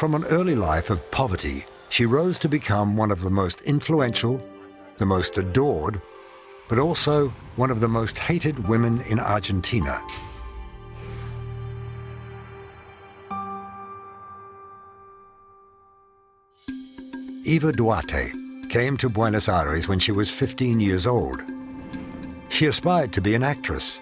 From an early life of poverty, she rose to become one of the most influential, the most adored, but also one of the most hated women in Argentina. Eva Duarte came to Buenos Aires when she was 15 years old. She aspired to be an actress,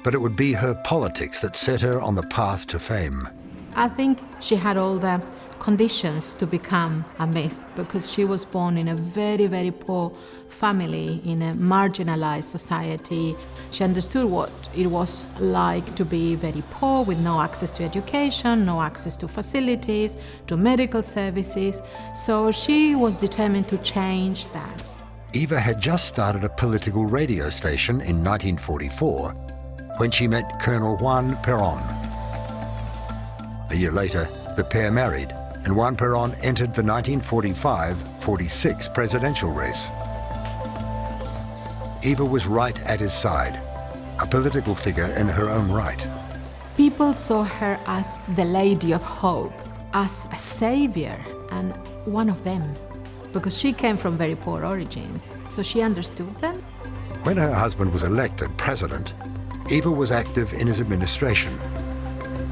but it would be her politics that set her on the path to fame. I think she had all the conditions to become a myth because she was born in a very, very poor family, in a marginalized society. She understood what it was like to be very poor with no access to education, no access to facilities, to medical services. So she was determined to change that. Eva had just started a political radio station in 1944 when she met Colonel Juan Perón. A year later, the pair married, and Juan Perón entered the 1945-46 presidential race. Eva was right at his side, a political figure in her own right. People saw her as the Lady of Hope, as a savior, and one of them, because she came from very poor origins, so she understood them. When her husband was elected president, Eva was active in his administration.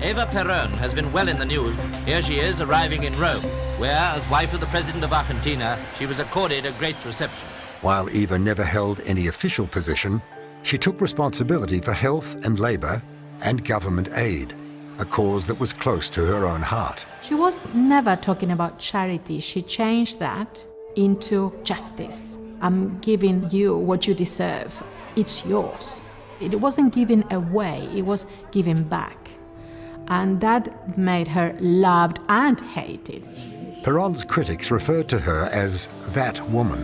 Eva Perón has been well in the news. Here she is arriving in Rome, where, as wife of the President of Argentina, she was accorded a great reception. While Eva never held any official position, she took responsibility for health and labor and government aid, a cause that was close to her own heart. She was never talking about charity. She changed that into justice. I'm giving you what you deserve. It's yours. It wasn't giving away, it was giving back. And that made her loved and hated. Perón's critics referred to her as that woman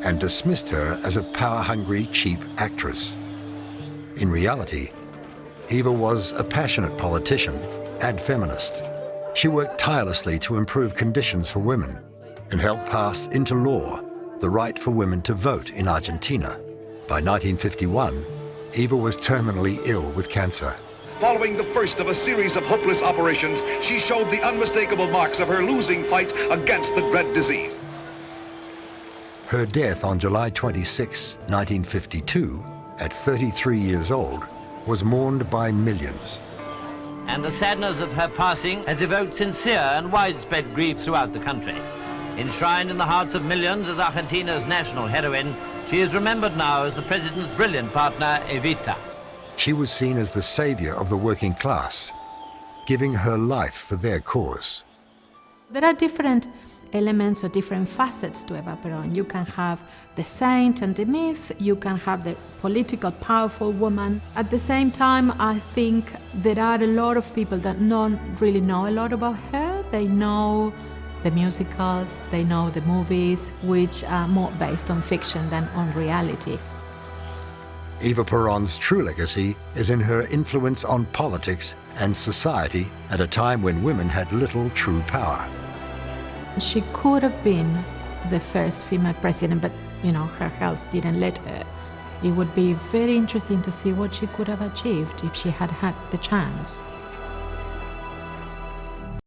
and dismissed her as a power-hungry, cheap actress. In reality, Eva was a passionate politician and feminist. She worked tirelessly to improve conditions for women and helped pass into law the right for women to vote in Argentina. By 1951, Eva was terminally ill with cancer. Following the first of a series of hopeless operations, she showed the unmistakable marks of her losing fight against the dread disease. Her death on July 26, 1952, at 33 years old, was mourned by millions. And the sadness of her passing has evoked sincere and widespread grief throughout the country. Enshrined in the hearts of millions as Argentina's national heroine, she is remembered now as the President's brilliant partner, Evita. She was seen as the savior of the working class, giving her life for their cause. There are different elements or different facets to Eva Perón. You can have the saint and the myth, you can have the political, powerful woman. At the same time, I think there are a lot of people that don't really know a lot about her. They know the musicals, they know the movies, which are more based on fiction than on reality. Eva Perón's true legacy is in her influence on politics and society at a time when women had little true power. She could have been the first female president, but her health didn't let her. It would be very interesting to see what she could have achieved if she had had the chance.